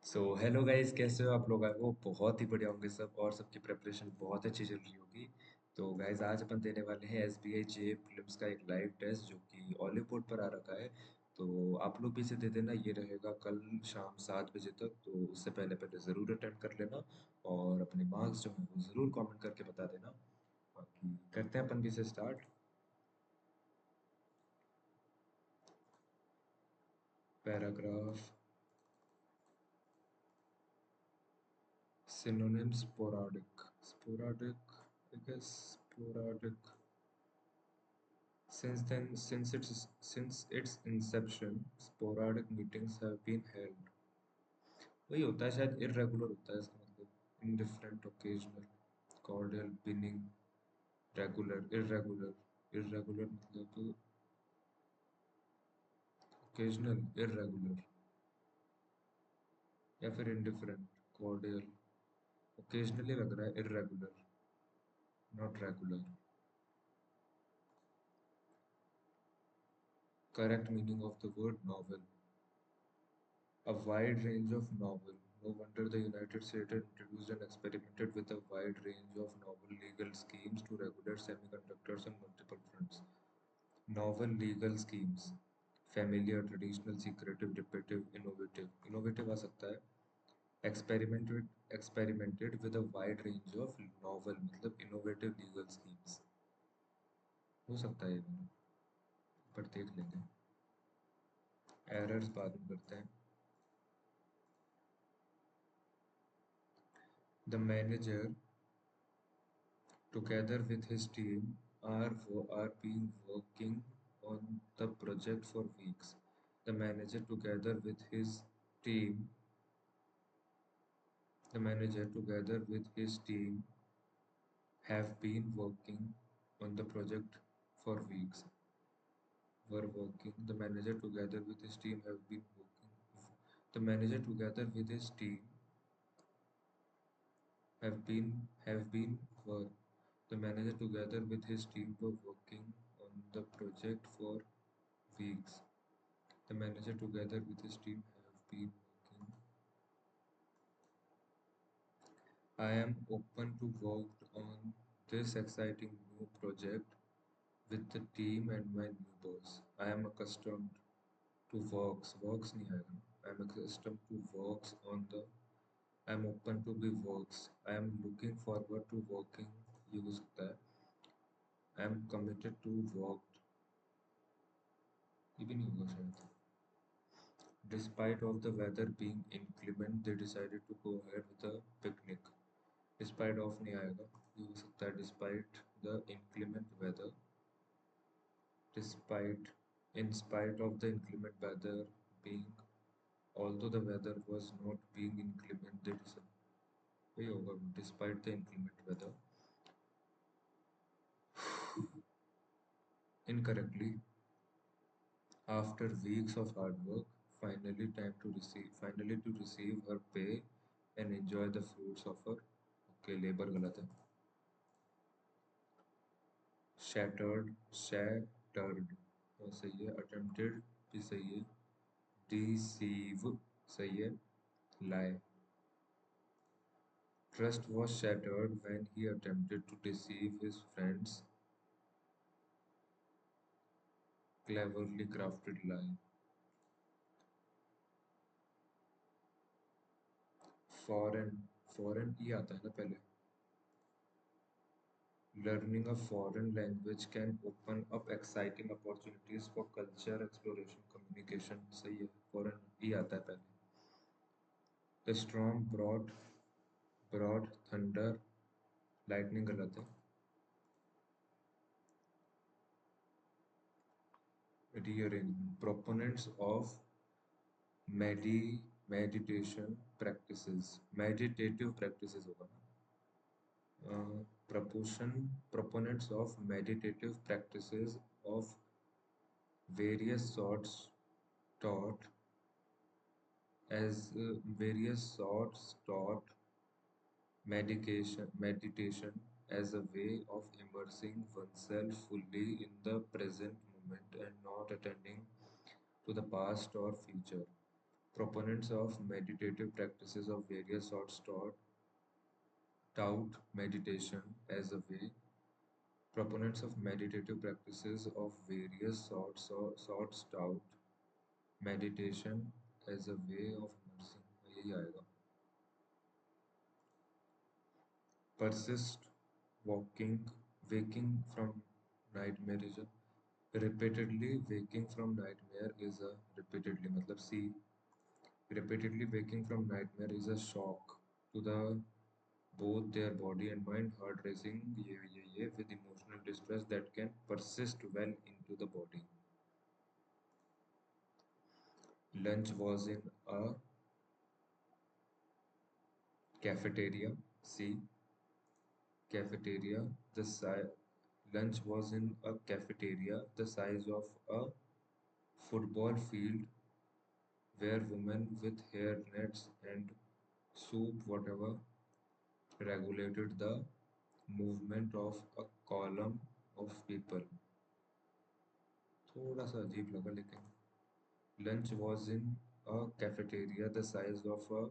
So hello guys, कैसे हो आप लोग? आई होप बहुत ही बढ़िया होंगे सब, और सबकी प्रिपरेशन बहुत अच्छी चल रही होगी। तो गाइस, आज अपन देने वाले हैं एसबीआई जे प्रीलिम्स का एक लाइव टेस्ट जो कि ऑलिव बोर्ड पर आ रखा है। तो आप लोग भी इसे दे देना, ये रहेगा कल शाम 7 बजे तक। तो उससे पहले पहले ज़रूर अटेम्प्ट कर लेना और अपने मार्क्स जो हैं वो ज़रूर कमेंट करके बता देना। बाकी करते हैं अपन भी इसे start. Paragraph, synonyms, sporadic, I guess sporadic. Since its inception, sporadic meetings have been held. वही होता है शायद, irregular होता है इसका मतलब, indifferent, occasional, cordial, benign, regular, irregular, irregular मतलब occasional, irregular, या फिर indifferent, cordial, occasionally लग रहा है, irregular, not regular. Correct meaning of the word novel. A wide range of novel. No wonder the United States introduced and experimented with a wide range of novel legal schemes to regulate semiconductors on multiple fronts. Novel legal schemes. Familiar, traditional, secretive, repetitive, innovative. Innovative आ सकता है. Experimented with a wide range of novel मतलब innovative legal schemes. हो सकता है ये दोनों, पर देख लेंगे. Errors बाद में करते हैं. The manager, together with his team, are been working on the project for weeks. The manager, together with his team, the manager, together with his team, have been working on the project for weeks. Were working. The manager, together with his team, have been working. The manager, together with his team, have been were. The manager, together with his team, were working on the project for weeks. The manager, together with his team, have been working. I am open to work on this exciting new project with the team and my new boss. I am accustomed to works नहीं आएगा ना. I am accustomed to works on the. I am open to be works. I am looking forward to working. ये हो सकता है. I am committed to work. ये भी नहीं होगा शायद. Despite of the weather being inclement, they decided to go ahead with a picnic. Despite of नहीं आएगा, ये हो सकता है despite the inclement weather. Despite, in spite of the inclement weather being, although the weather was not being inclement, they decided. वही होगा, despite the inclement weather. Incorrectly, after weeks of hard work, finally to receive her pay and enjoy the fruits of her. Okay, labor गलत है. Shattered सही है. Attempted भी सही है. Deceive सही है. Lie. Trust was shattered when he attempted to deceive his friends. Cleverly crafted lie. Foreign ही आता है ना पहले. Learning a foreign language can open up exciting opportunities for culture exploration, communication. सही है. Foreign ही आता है पहले. The storm brought thunder, lightning गलत है. Rearrangement. Proponents of meditation practices. Meditative practices होगा ना. Proponents of meditative practices of various sorts taught taught meditation as a way of immersing oneself fully in the present moment and not attending to the past or future. Proponents of meditative practices of various sorts tout meditation as a way. Proponents of meditative practices of various sorts tout meditation as a way of nursing. यही आएगा. Persist walking waking from nightmare is a repeatedly waking from nightmare is a repeatedly मतलब see repeatedly waking from nightmare is a shock to the both their body and mind, heart racing ये with emotional distress that can persist well into the body. Lunch was in a cafeteria. See, cafeteria. Lunch was in a cafeteria the size of a football field where women with hair nets and soup whatever regulated the movement of a column of people. थोड़ा सा अजीब लगा लेकिन lunch was in a cafeteria the size of a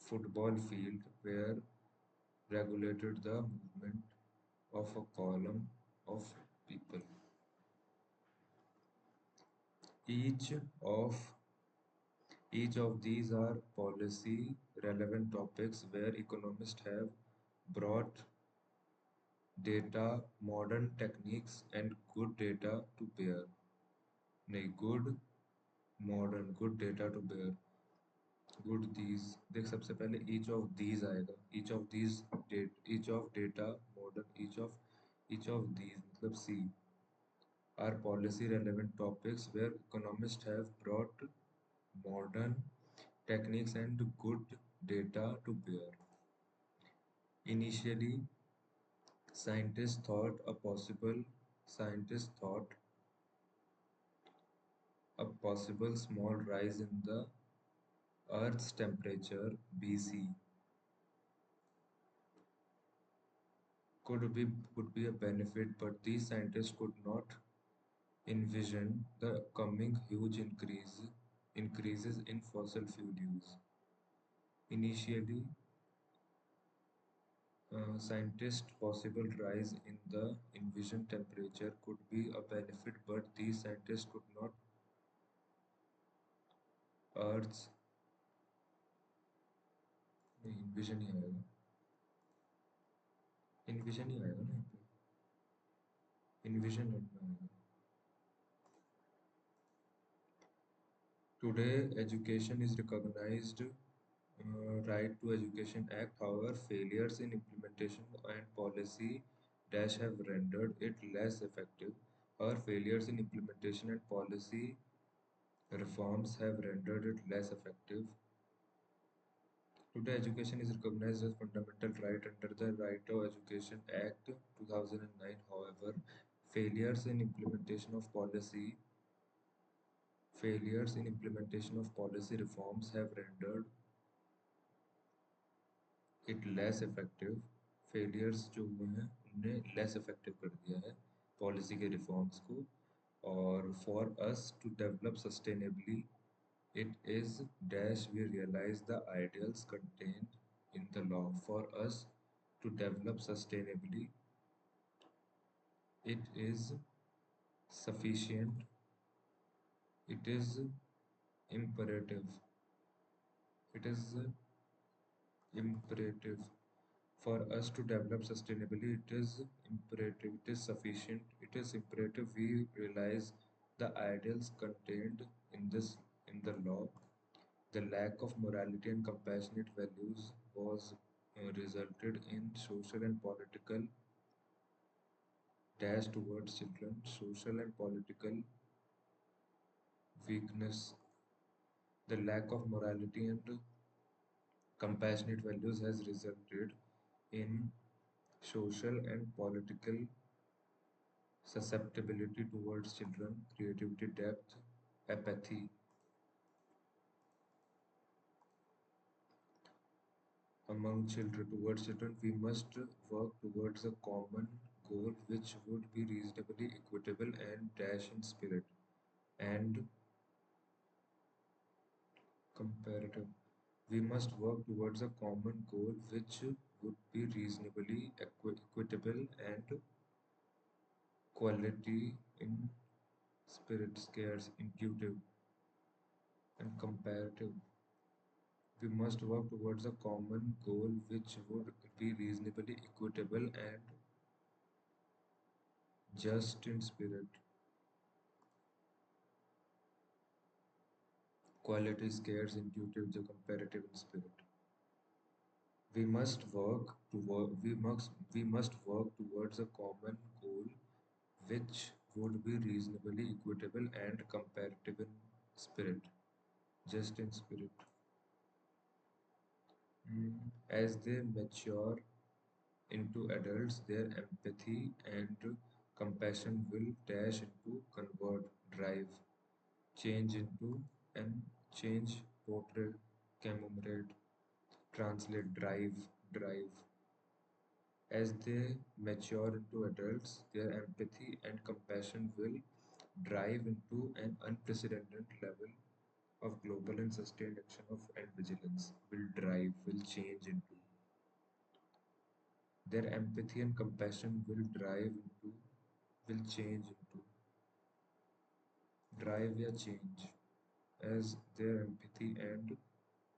football field where regulated the movement of a column of people. Each of each of these are policy relevant topics where economists have brought data, modern techniques and good data to bear. नहीं good modern good data to bear. Good these देख सबसे पहले each of these आएगा each of data modern each of these मतलब C are policy relevant topics where economists have brought modern techniques and good data to bear. Initially, scientists thought a possible scientists thought a possible small rise in the Earth's temperature BC could be a benefit, but these scientists could not envision the coming huge increases in fossil fuel use. Initially, scientists' possible rise in the envisioned temperature could be a benefit, but these scientists could not Earth's envision ही आएगा envision ही आएगा ना यहाँ पे envision head में आएगा. Today, education is recognized Right to Education Act. However, failures in implementation and policy dash have rendered it less effective. Our failures in implementation and policy reforms have rendered it less effective. Today, education is recognized as fundamental right under the Right to Education Act 2009. However, failures in implementation of policy failures in implementation of policy reforms have rendered it less effective. Failures जो हुए हैं उनने less effective कर दिया है policy के reforms को. और for us to develop sustainably it is dash we realize the ideals contained in the law. For us to develop sustainably, it is sufficient, it is imperative, it is imperative for us to develop sustainably. It is imperative, it is sufficient, it is imperative we realize the ideals contained in the law. The lack of morality and compassionate values was resulted in social and political dash towards children. Social and political weakness. The lack of morality and compassionate values has resulted in social and political susceptibility towards children, creativity depth, apathy among children. Towards children, we must work towards a common goal which would be reasonably equitable and dash in spirit and Comparative. We must work towards a common goal which would be reasonably equitable and quality in spirit, scarce, intuitive, and comparative. We must work towards a common goal which would be reasonably equitable and just in spirit, quality, scarce, intuitive, the comparative in spirit. We must work towards a common goal which would be reasonably equitable and comparative in spirit, just in spirit. As they mature into adults, their empathy and compassion will dash into convert, drive, change into and change, portray, commemorate, translate, drive. As they mature into adults, their empathy and compassion will drive into an unprecedented level of global and sustained action of and vigilance. Will change into. Their empathy and compassion will change into, drive या change. As their empathy and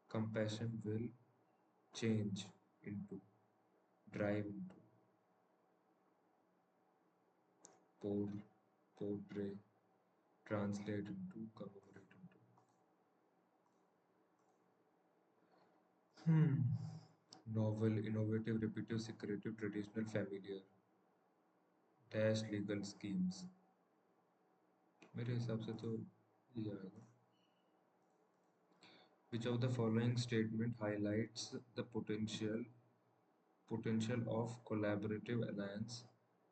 compassion will change into, drive into, pour, portray, translate into, commemorate into. Hmm. Novel, innovative, repetitive, secretive, traditional, familiar, dash legal schemes. मेरे हिसाब से तो ये आएगा. Which of the following statement highlights the potential of collaborative alliance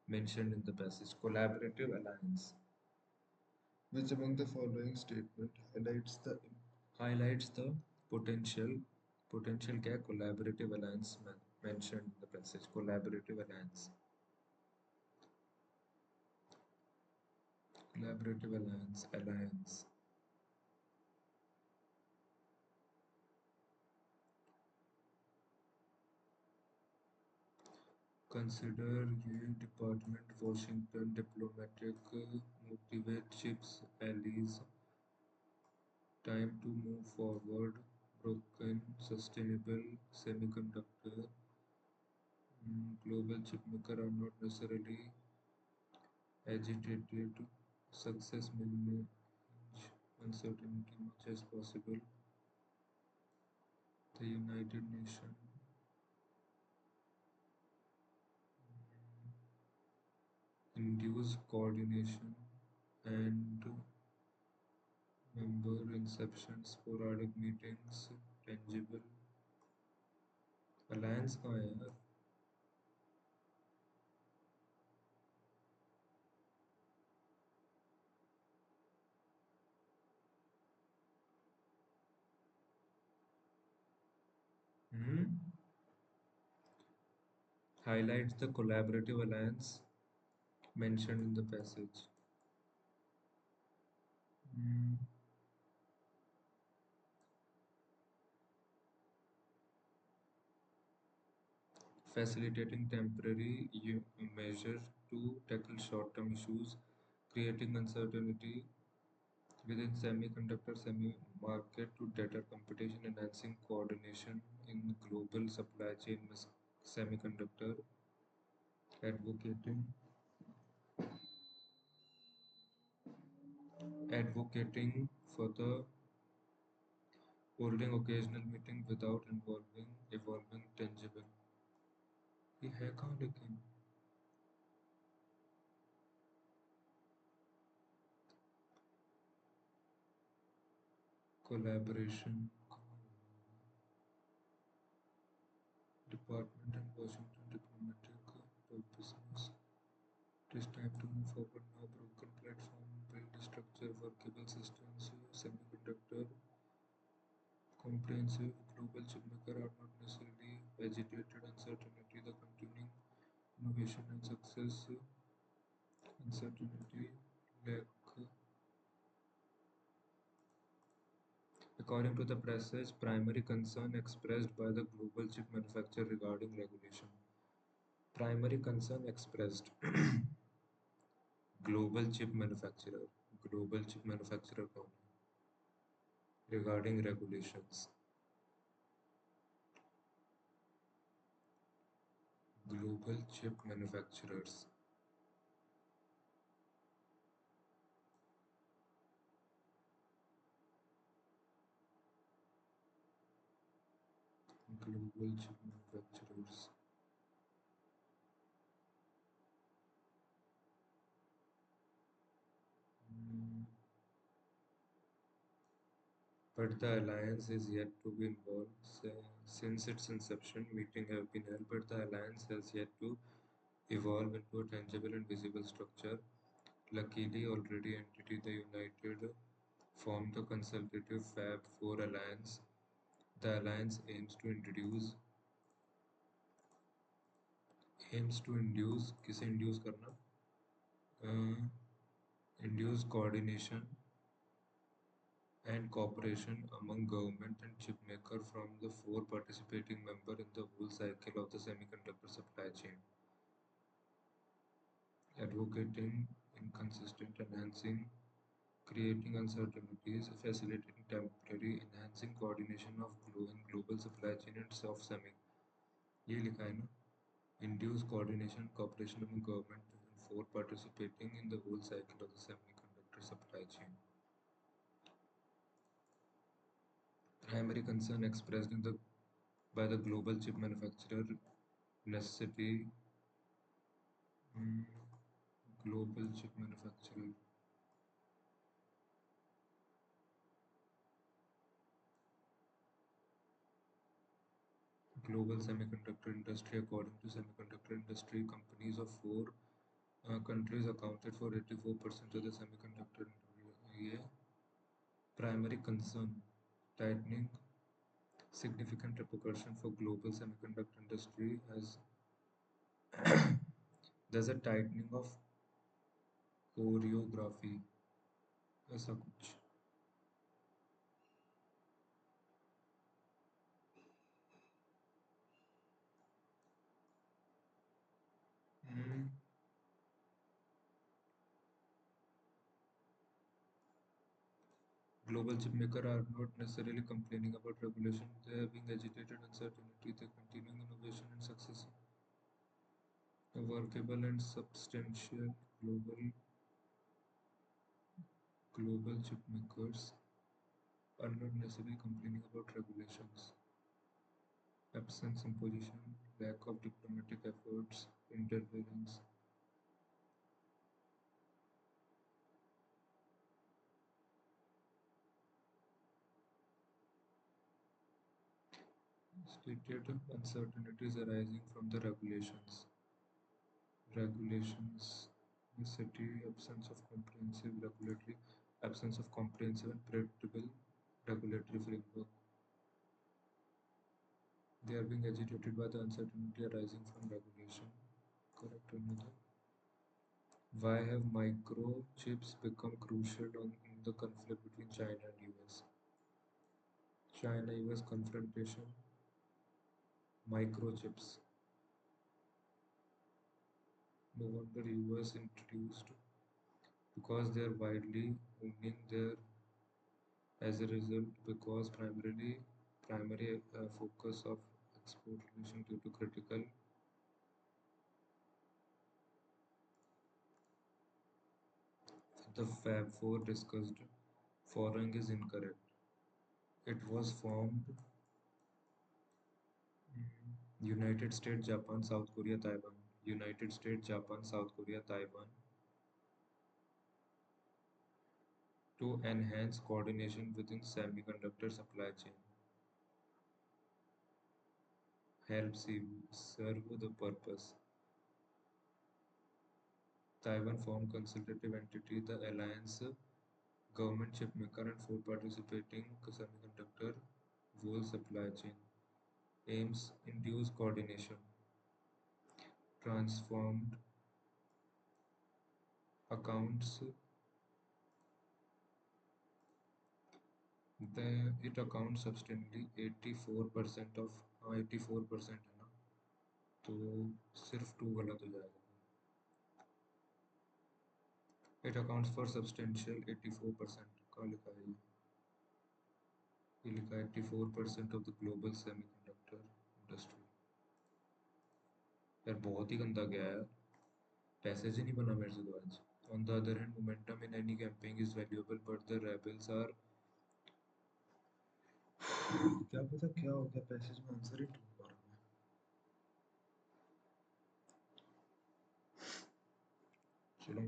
mentioned in the passage? Collaborative alliance. Which among the following statement highlights the potential क्या collaborative alliance mentioned in the passage? Collaborative alliance. Consider ये department Washington diplomatic motivate chips allies time to move forward broken sustainable semiconductor global chipmaker are not necessarily agitated success manage uncertainty much as possible the United Nations induce coordination and member inception sporadic meetings tangible alliance कहाँ है यार highlights the collaborative alliance mentioned in the passage. Facilitating temporary measures to tackle short-term issues, creating uncertainty within semiconductor semi-market to better competition, enhancing coordination in global supply chain semiconductor, advocating advocating for the holding occasional meeting without evolving tangible. ये है कहाँ लेकिन collaboration department in Washington diplomatic purposes. It is time to move forward now. Broken platform, build structure, workable systems, semiconductor, comprehensive global chipmaker are not necessarily agitated uncertainty, the continuing innovation and success, uncertainty, lack According to the passage, primary concern expressed by the global chip manufacturer regarding regulation. Primary concern expressed global chip manufacturer, global chip manufacturer regarding regulations. Global chip manufacturers. Global chip manufacturers. Mm, But the alliance is yet to be involved. Since its inception, meetings have been held, but the alliance has yet to evolve into a tangible and visible structure. Luckily, already entity the United formed the consultative Fab 4 alliance. The alliance aims to induce किसे induce करना induce coordination and cooperation among government and chipmaker from the four participating members in the whole cycle of the semiconductor supply chain, advocating inconsistent, enhancing, creating uncertainties, facilitating temporary, enhancing coordination of global supply chain and of semi. ये लिखा है ना? Induce coordination, cooperation among government and four participating in the whole cycle of the semiconductor supply chain. Primary concern expressed by the global chip manufacturer necessity. mm, Global chip manufacturer. Global semiconductor industry. According to semiconductor industry, companies of four countries accounted for 84% of the semiconductor industry. Primary concern tightening significant repercussion for global semiconductor industry as there's a tightening of choreography ऐसा कुछ. Hmm. Global chip makers are not necessarily complaining about regulation. They are being agitated uncertainty. They continuing innovation and success. A workable and substantial global chip makers are not necessarily complaining about regulations. Absence imposition, lack of diplomatic efforts, interference. Stated uncertainties arising from the regulations, necessity, absence of comprehensive and predictable regulatory framework. They are being agitated by the uncertainty arising from regulation. Correct another. Why have microchips become crucial in the conflict between China and US? China-US confrontation. Microchips. No wonder US introduced because they are widely owning their as a result because primary focus of export relation due to critical. The Fab 4 discussed following is incorrect. It was formed United States, Japan, South Korea, Taiwan. United States, Japan, South Korea, Taiwan to enhance coordination within semiconductor supply chain. Helps serve the purpose. Taiwan formed consultative entity, the alliance government chipmaker and four participating semiconductor whole supply chain. Aims induce coordination. Transformed accounts It accounts substantially 84% of, हाँ 84% है ना, तो सिर्फ to गलत हो जाएगा। It accounts for substantial 84%, कहाँ लिखा है ये लिखा है 84% of the global semiconductor industry. यार बहुत ही गंदा गया है, पैसेज ही नहीं बना मेरे से तो आज। On the other hand, momentum in any campaign is valuable, but the rebels are क्या पता क्या हो गया, पैसेज में आंसर ही ढूंढ पा रहा हूँ मैं। चलो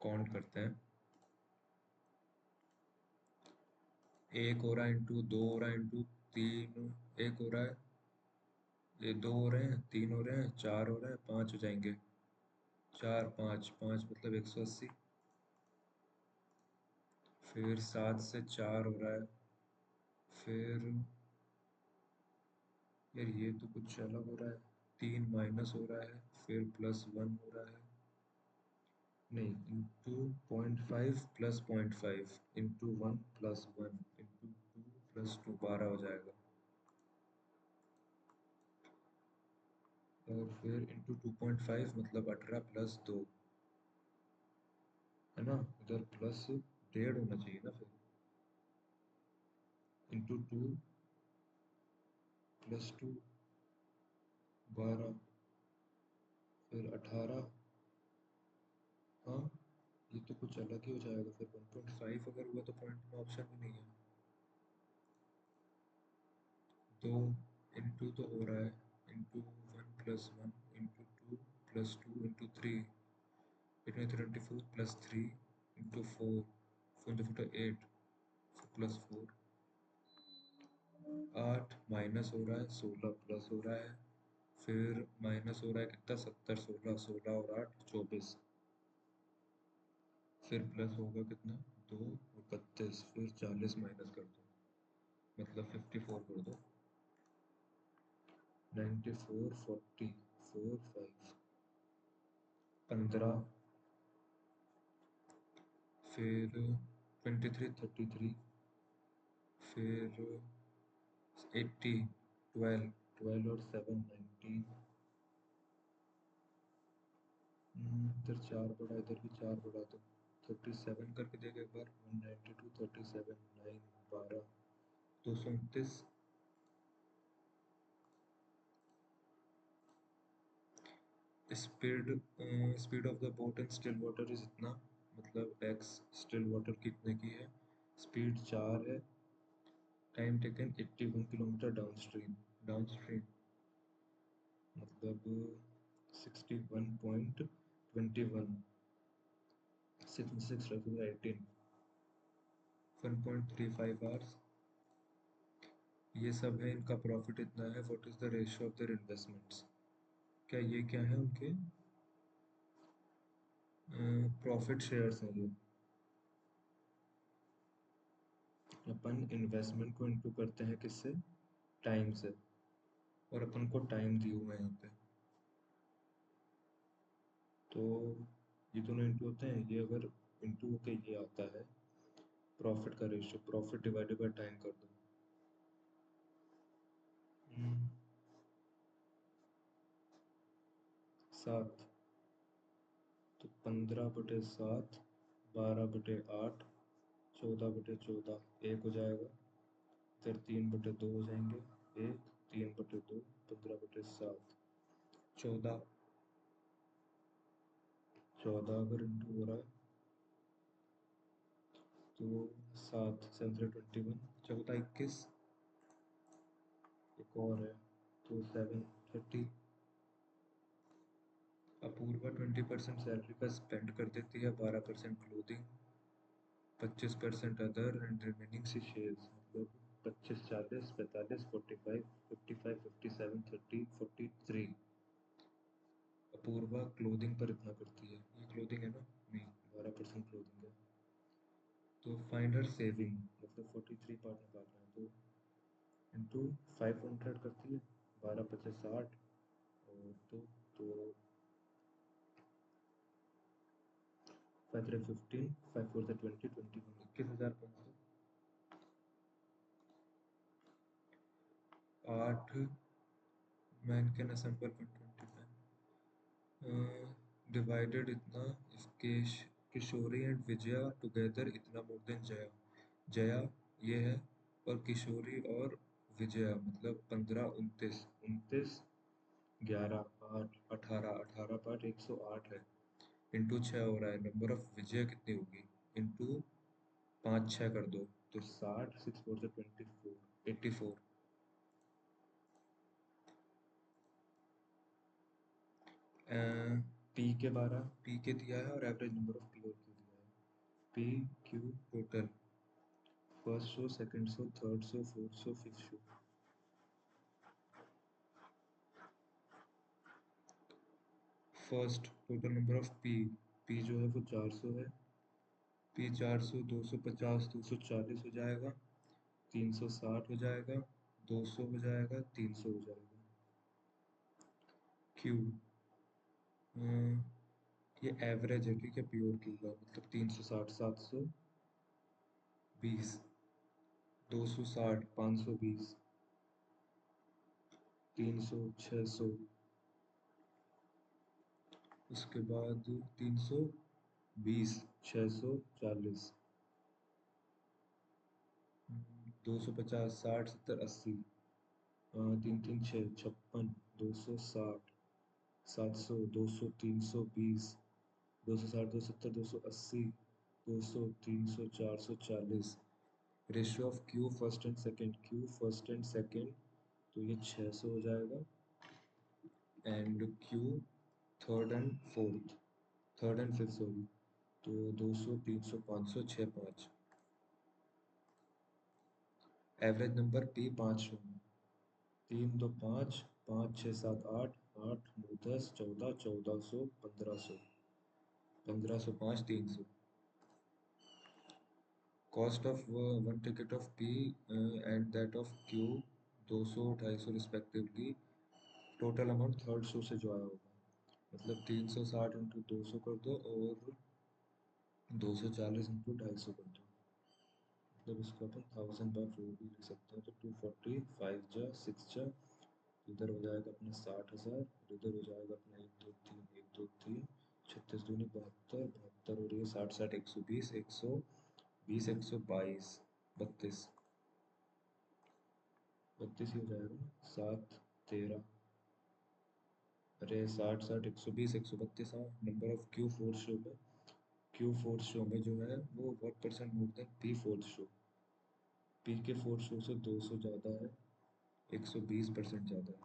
काउंट करते हैं। एक हो रहा है इंटू दो हो रहा है इंटू तीन, एक हो रहा है, ये दो हो रहे हैं, तीन हो रहे हैं, चार हो रहा है, पाँच हो जाएंगे। चार पाँच, पाँच मतलब 180। फिर सात से चार हो रहा है, फिर यार ये तो कुछ अलग हो रहा है। तीन माइनस हो रहा है, फिर प्लस वन हो रहा है, नहीं into 0.5 plus 0.5 into one plus one into two plus two, 12 हो जाएगा। और फिर इंटू 2.5 मतलब 18 प्लस दो, है ना, इधर प्लस डेढ़ होना चाहिए ना, फिर इंटू टू प्लस टू 12, फिर 18। हाँ ये तो कुछ अलग ही हो जाएगा फिर। 1.5 अगर हुआ तो पॉइंट में ऑप्शन भी नहीं है। दो इंटू तो हो रहा है, into one plus one into two plus two into three, it में 24 plus three into four, four into four 8, plus four, 8 minus हो रहा है, 16 प्लस हो रहा है, फिर माइनस हो रहा है कितना, 70, 16, 16 और 8 24, फिर प्लस होगा कितना, 2 और 32, फिर 40 माइनस कर दो, मतलब 54 कर दो। 94 40 4 5 15, फिर 23 33, फिर 80 12, 12 और 7 19, इधर चार बढ़ा इधर भी चार बढ़ा दो, 37 करके देगा एक बार, 192 37 9 12 229। Speed speed of the boat in still water is इतना, मतलब एक्स स्टिल वाटर कितने की है, स्पीड 4 है, time taken 81 kilometre down stream, down stream मतलब 61.21, 6 रख 18, 1.35 आवर्स। ये सब है, इनका प्रॉफिट इतना है, what is the ratio of their investments, क्या ये क्या है उनके प्रॉफिट शेयर्स हैं ये। अपन इन्वेस्टमेंट को इनटू करते हैं किससे, टाइम से, और अपन को टाइम दिए हुए हैं यहाँ पे, तो ये दोनों इंटू होते हैं, ये अगर इंटू होके ये आता है प्रॉफिट का ratio, profit divided by time कर दो। हम्म, 7, तो 15/7, 12/8, 14/14 एक हो जाएगा, फिर 3/2 हो जाएंगे, एक 3/2, 15/7, 14, 14 अगर इंटू हो रहा है तो 7 7 21, 14 21, एक और है तो 7 30। अपूर्वा 20% सैलरी का स्पेंड कर देती है, 12% clothing, 25% other and remaining C shares, मतलब 25 40 45 45 55 57 30 43। अपूर्वा क्लोथिंग पर इतना करती है, ये क्लोथिंग है ना, नहीं 12% क्लोथिंग है, तो फाइंड हर सेविंग, मतलब 43 पार्ट निकालना है, तो इंटू 500 करती है, 12 25 60 और तो 5 3 15 5 4 20 21, 21,500। 8 man can assemble 120 man divided इतना if Kishori and Vijaya together इतना मोर देन जया। जया ये है, और किशोरी और विजया मतलब 15 29 29 11 8 18 18 पार्ट 108 है। इंटू 6 हो रहा है, नंबर ऑफ विजय कितनी होगी इंटू 5 6 कर दो तो 60 6 4 से 24 84। पी के 12 पी के दिया है और एवरेज नंबर ऑफ पी और क्यू दिया है। P Q total first show second show third show fourth show fifth show. First total number of P, P जो है वो 400 है। पी 400 250 240 हो जाएगा, 360 हो जाएगा, 200 हो जाएगा, 300 हो जाएगा। क्यू ये एवरेज है, ठीक है, प्योर क्यू का मतलब 360 720 260 520 300 600, उसके बाद 320 640 250 60 70 80 तीन तीन 6 56 260 700 200 320 260 270 280 200 300 440। Ratio of Q first and second, Q first and second तो ये 600 हो जाएगा, and Q third and fourth, third and fifth sorry, तो 200 300 500 6 5। एवरेज नंबर पी 5 होगा, 3 2 5 5 6 7 8 8 9 10 14 1400 1500 1505 300। Cost of one ticket of P and that of Q 200 250 respectively. Total amount third show से जो आया होगा, मतलब 360 इंटू 200 कर दो और 240 इंटू 250 कर दो, मतलब इसको अपन 1000/4 भी लिख सकते हैं, तो 240 5 जा 6 जा, इधर हो जाएगा अपना 60,000, इधर हो जाएगा अपना 1 2 3 1 2 3 36 दूनी 72 72 हो रही है 60 60 120 120 122 32 32 ही हो जाएगा ना, 7 13, अरे 60 60 120 132। हाँ, number of Q fourth show में, क्यू फोर्थ शो में जो है वो 1% more than P fourth show. P के फोर्थ शो से 200 ज़्यादा है, 120% ज़्यादा है।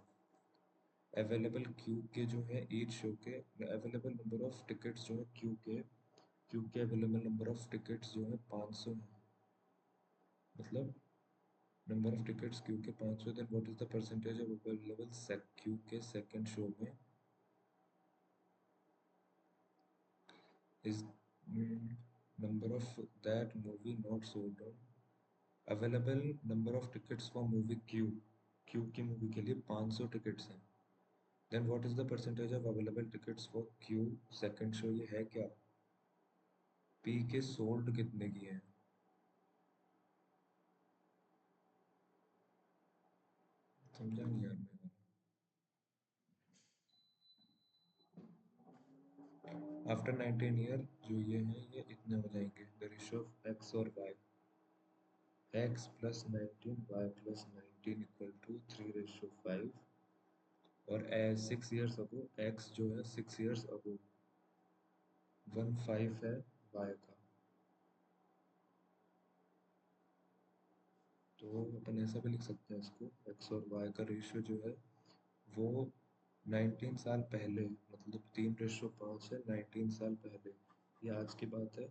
अवेलेबल क्यू के जो है ईच शो के अवेलेबल नंबर ऑफ टिकट्स जो है क्यू के अवेलेबल नंबर ऑफ टिकट्स जो है 500 है, मतलब नंबर ऑफ टिकट्स क्यू के 500, then what is the percentage of available Q के सेकंड शो में is number of that movie not sold on। Available number of tickets for movie Q, Q की movie के लिए 500 tickets हैं, then what is the percentage of available tickets for Q second show, ये है क्या, P के sold कितने की हैं। समझा नहीं यार मैं। आफ्टर 19 ईयर जो ये हैं ये इतने हो जाएंगे, द रेशियो ऑफ एक्स और Y, X plus 19 Y plus 19 equal to 3:5। और 6 ईयर्स अगो एक्स जो है 6 ईयर्स अगो 15 है वाई का, तो अपन ऐसा भी लिख सकते हैं इसको, एक्स और वाई का रेशियो जो है वो 19 साल पहले, मतलब 3:5 है 19 साल पहले, ये आज की बात है,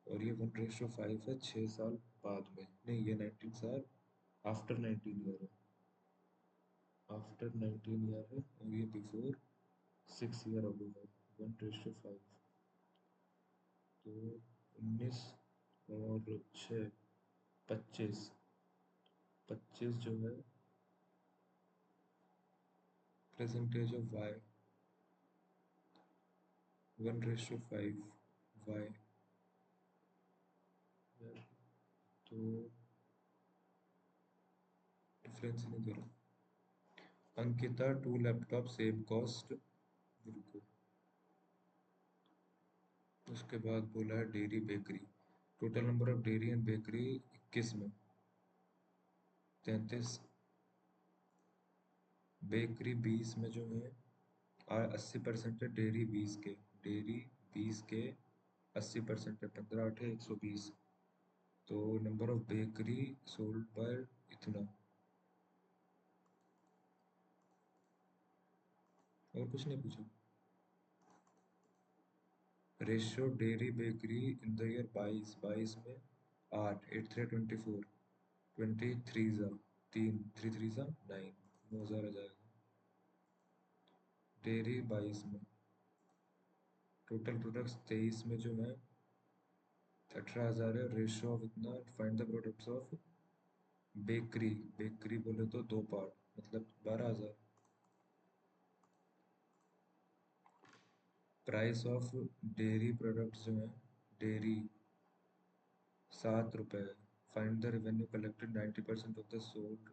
और ये 1:5 है 6 साल बाद में, नहीं ये 19 साल आफ्टर 19 ईयर है, आफ्टर 19 ईयर है, और ये बिफोर 6 ईयर अगो है 1:5। तो 19 और 6 25, 25 जो है परसेंटेज ऑफ वाई 1:5 वाई, तो डिफरेंस नहीं दे रहा, अंकिता 2 लैपटॉप सेम कॉस्ट। बिल्कुल। उसके बाद बोला है dairy bakery. Total number of dairy and bakery 21 में 33। बेकरी 20 में जो है, और 80% है डेयरी 20 के। डेयरी 20 के 80% है, 15 × 8 = 120। तो number of bakery sold by इतना। और कुछ नहीं पूछा। Ratio dairy bakery in the year 22। 22 में 8, 8 3 24, 23 ज़ा 3, 3 3 ज़ा 9, 9,000 आ जाएगा। डेयरी 22 में। टोटल प्रोडक्ट्स 23 में जो है 18,000 है। रेशियो ऑफ इतना, find the products of bakery. Bakery बोले तो 2 पार्ट, मतलब 12,000। प्राइस ऑफ डेयरी प्रोडक्ट्स जो है, डेयरी 7 रुपये। Find the revenue collected 90% of the sold.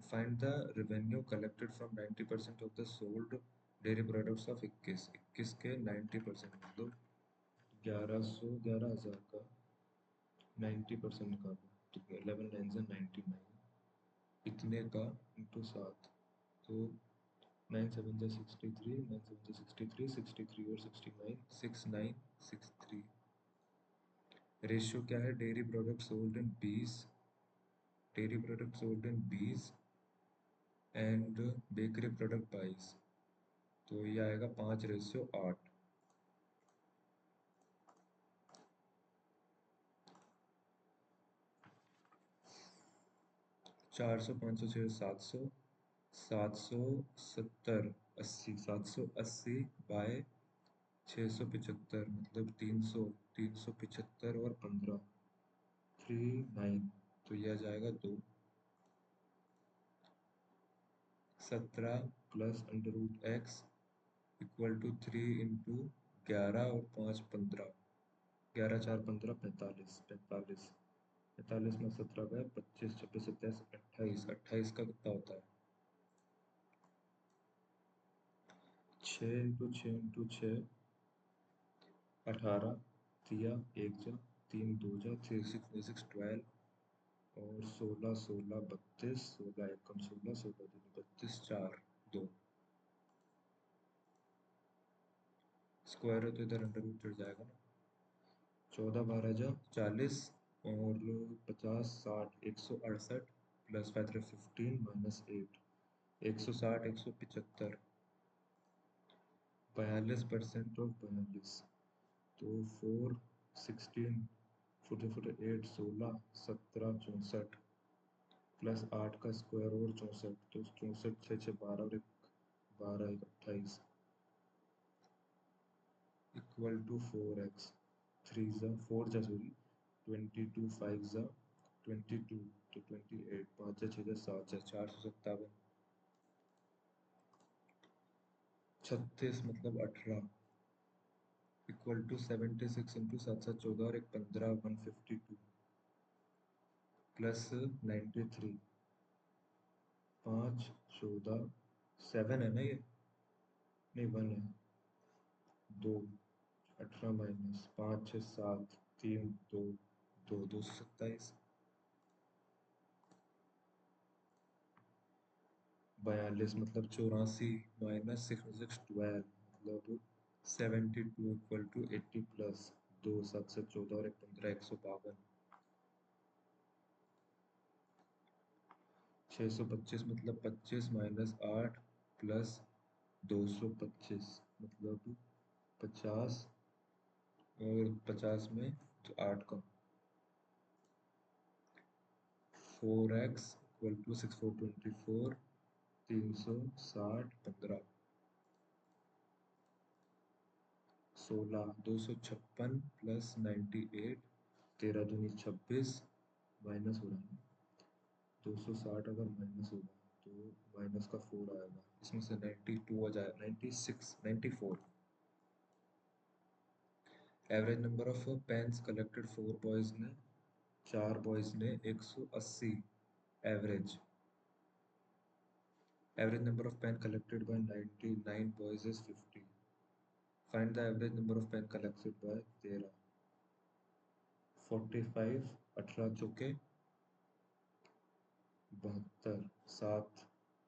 Find the revenue collected from 90% of the sold dairy products of 21। 21 के 90% मतलब 1100, 11,000 का 90% का, तो 11 9 99 इतने का इंटू 7। तो 9 7 63, 9 7 63, 63 और 69, 6963। रेशियो क्या है? Dairy product sold in 20, dairy product sold in 20 and bakery product 22। तो ये आएगा 5:8। 400, 500, 600, 700, 770, 80, 780 बाय 675 मतलब 300, 375 और 15, 39। तो यह आ जाएगा 2। 17 plus √x equal to 3 into 11 और 5 15। 11 4 15 45, 45, 45 में 17 गए, 25 26 27 28। 28 का कितना होता है? 6 इंटू 6 इंटू 6 18 दिया, 1 जा 3 2 जा 3 6 6 12 और 16 16 32, 16 एकम 16, 16 दूनी 32, 4 2। स्क्वायर हो तो इधर अंडर रूट चढ़ जाएगा ना। 14 12 जा 40 और 50 60 168 प्लस 5 15 माइनस 8, 160 175। 42% ऑफ 42। तो 4 16 4 8 16 17 64 प्लस 8 का स्क्वायर और 64। तो 64 6 6 12 और 1 12 1 28 इक्वल टू 4x। 3 जा 4 जा सॉरी 22 5 जा 22, तो 28 5 जा 6 जा 7 जा 457। 36 मतलब 18 इक्वल टू 76 इंटू 7 7 14 और 1 15 152 प्लस 93। 5 14 7 है ना ये? नहीं 1 है। 2 18 माइनस 5 6 7 3 2 2 227। 42 मतलब 84 माइनस 6 6 12 मतलब 72 इक्वल टू 80 प्लस 2 7 से 14 और 1 15 152। 625 मतलब 25 माइनस 8 प्लस 225 मतलब 50 और 50 में तो 8 का 4x इक्वल टू 6 4 24 360 15 16 256 प्लस 98 13 दूनी 26 माइनस हो रहा है 260 अगर माइनस होगा तो माइनस का 4 आएगा, इसमें से 92 आ जाएगा 96 94। Average number of pens collected 4 boys ने, 4 बॉयज ने 180 average. Average number of pen collected by 99 boys is 50. Find the average number of pen collected by 13. 45, 18 चौके 72, 7,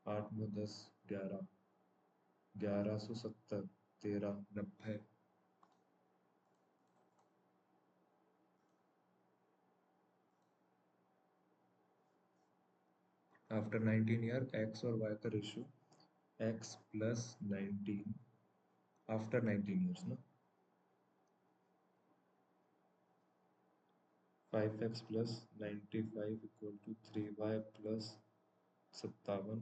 8, 9, 10, 11, 1170, 13, 90. After 19 year, x और y का ratio x plus 19 after 19 years ना 5x plus 95 equal to 3y plus 57.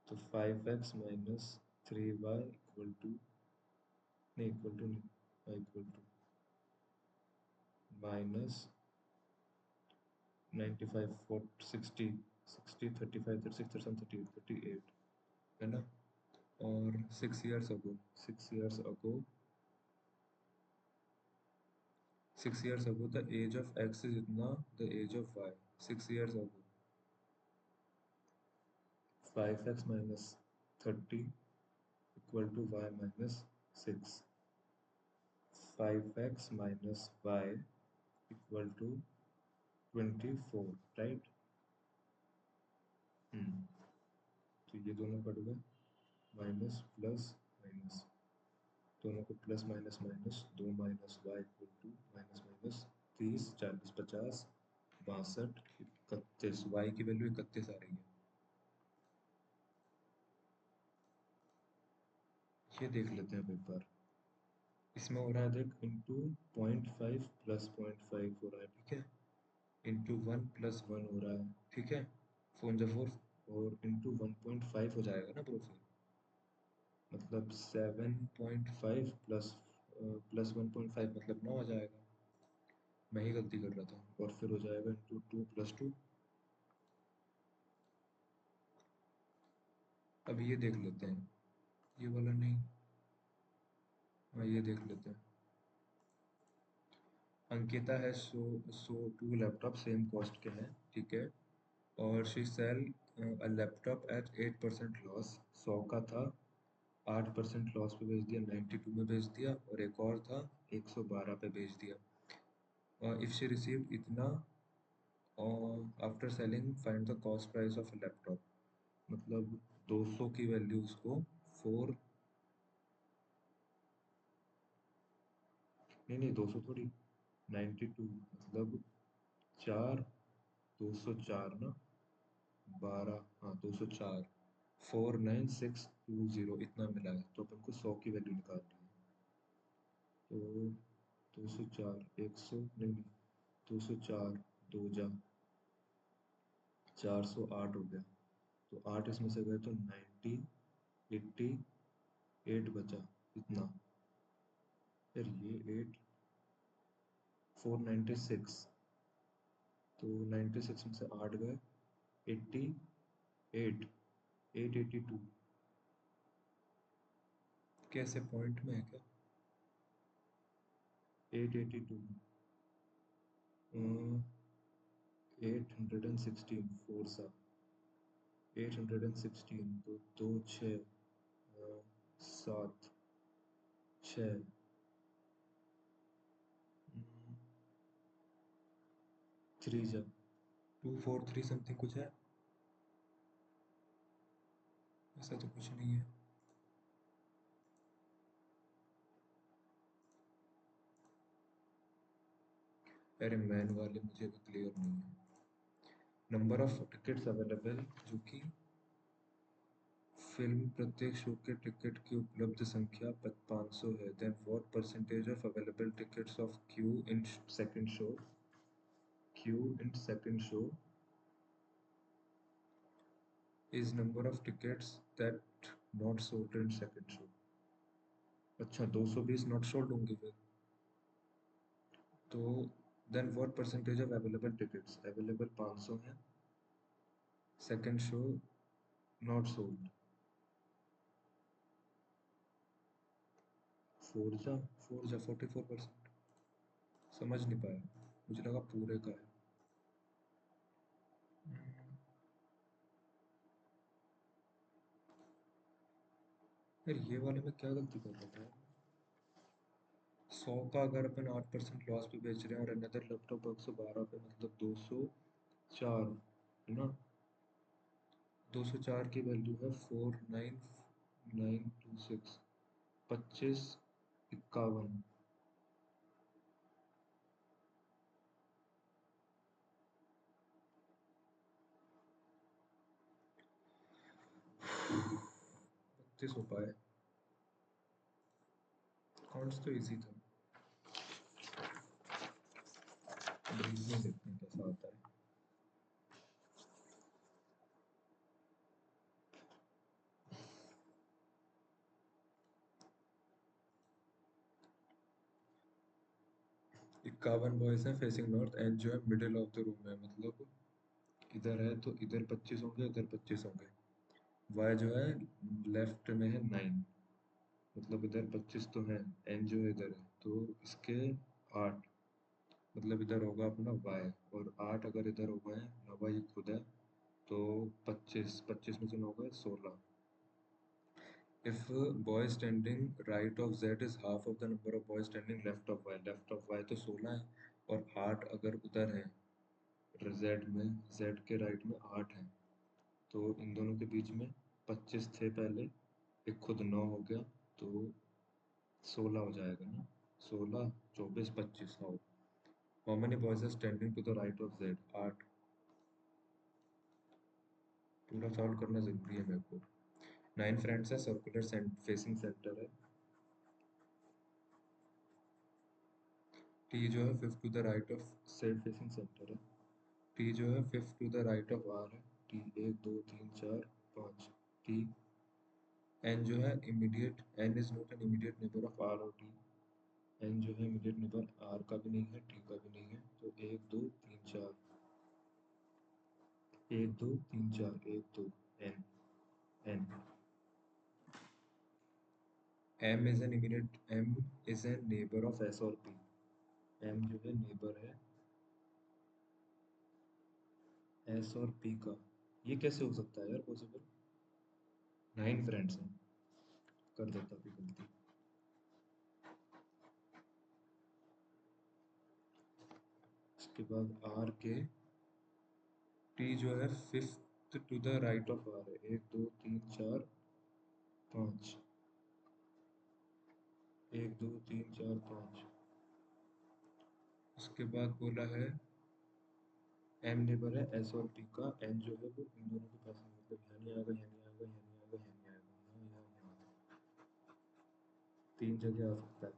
तो 5x minus 3y equal to नहीं equal to minus 95 40 60 35 36 37 38 38 है ना। और 6 years ago 6 years ago the age of x is इतना the age of y 6 years ago 5x minus 30 equal to y minus 6 5x minus y equal to 24 right। तो ये दोनों cut गए minus plus minus दोनों को plus minus minus 2 minus Y equal to minus minus 30 40 50 62 31 Y की value 31 आ रही है। ये देख लेते हैं एक बार। इसमें हो रहा है देख इंटू 0.5 प्लस 0.5 हो रहा है ठीक है इंटू 1 प्लस 1 हो रहा है ठीक है 4 और इंटू 1.5 हो जाएगा ना ब्रो फिर मतलब 7.5 प्लस प्लस 1.5 मतलब 9 आ जाएगा। मैं ही गलती कर रहा था और फिर हो जाएगा इंटू 2 प्लस 2। अब ये देख लेते हैं ये वाला नहीं हाँ ये देख लेते हैं। अंकिता है सो 2 लैपटॉप सेम कॉस्ट के हैं ठीक है और she sell a laptop at 8% loss 100 का था 8% लॉस पे बेच दिया 92 में बेच दिया और एक और था 112 पे बेच दिया। इफ शी रिसीव इतना after selling find the cost price of a laptop मतलब 200 की वैल्यू उसको 4 नहीं 200 थोड़ी 92 मतलब 4 204 ना 12 हाँ 204 49620 इतना मिला है तो अपन को 100 की वैल्यू निकालनी है तो 204 100 नहीं 204 दो जा 408 हो गया तो 8 इसमें से गए तो 90 88 बचा इतना फिर ये 8 496 तो 96 में से 8 गए 88 882 कैसे पॉइंट में है क्या 882 816 4 सा 816 तो 2 6 7 6 3 जा 243 समथिंग कुछ है ऐसा तो कुछ नहीं है। अरे मैन वाले मुझे भी क्लियर नहीं है। नंबर ऑफ टिकट्स अवेलेबल जो कि फिल्म प्रत्येक शो के टिकट की उपलब्ध संख्या 500 है then what percentage of available tickets of Q in second show is number of tickets that not sold in second show. अच्छा 220 नॉट सोल्ड होंगे फिर तो then what percentage of available tickets available 500 है second show not sold 44% समझ नहीं पाया मुझे लगा पूरे का है। यार ये वाले में क्या गलती कर रहा था? 100 का अगर अपन 8% लॉस पे बेच रहे हैं और अनदर लैपटॉप 112 पे, मतलब 204 है ना। 204 की वैल्यू है 49926, 2551। बत्तीस हो पाए। कॉन्ट्स तो इजी था। ब्रीज में देखते हैं कैसा आता है। इक्यावन बॉयज हैं फेसिंग नॉर्थ, एंड जो है मिडिल ऑफ द रूम है, मतलब इधर है तो इधर 25 होंगे, इधर 25 होंगे। वाई जो है लेफ्ट में है 9, मतलब इधर 25 तो है। एन जो है इधर है तो इसके 8, मतलब इधर होगा अपना वाई, और 8 अगर इधर होगा है ना, वाई खुद है तो 25, 25 में से 9 होगा 16। If boy standing right of Z is half of the number of boys standing left of Y, left of Y तो 16 है, और 8 अगर उधर है Z में, Z के राइट में 8 है, तो इन दोनों के बीच में 25 थे पहले, एक खुद 9 हो गया, तो 16 हो जाएगा ना। 16, 24, 25। How many boys are standing to the right of Z? 8। पूरा सॉल्व करना जरूरी है मेरे को। 9 फ्रेंड्स है, सर्कुलर फेसिंग सेंटर है। T जो है fifth to the right of set facing centre है। T जो है fifth to the right of R है। T 1 2 3 4 5। T N जो है immediate, N is not an immediate neighbour of R और T। N जो है इमीडिएट नेबर R का भी नहीं है, T का भी नहीं है, तो 1 2 3 4, 1 2 3 4, 1 2, N N। M is an immediate, M is a neighbor of S और P। M जो है नेबर है S और P का। ये कैसे हो सकता है यार पॉसिबल? 9 फ्रेंड्स हैं, कर देता भी गलती। उसके बाद R के T जो है fifth to the right of R है। 1 2 3 4 5, 1 2 3 4 5। उसके बाद बोला है M नेबर है S और P का। N जो है वो इन दोनों के पास है, मतलब यहाँ नहीं आएगा, यहाँ नहीं आएगा, यहाँ नहीं आएगा, यहाँ नहीं आएगा, यहाँ यहाँ यहाँ। 3 जगह आ सकता है।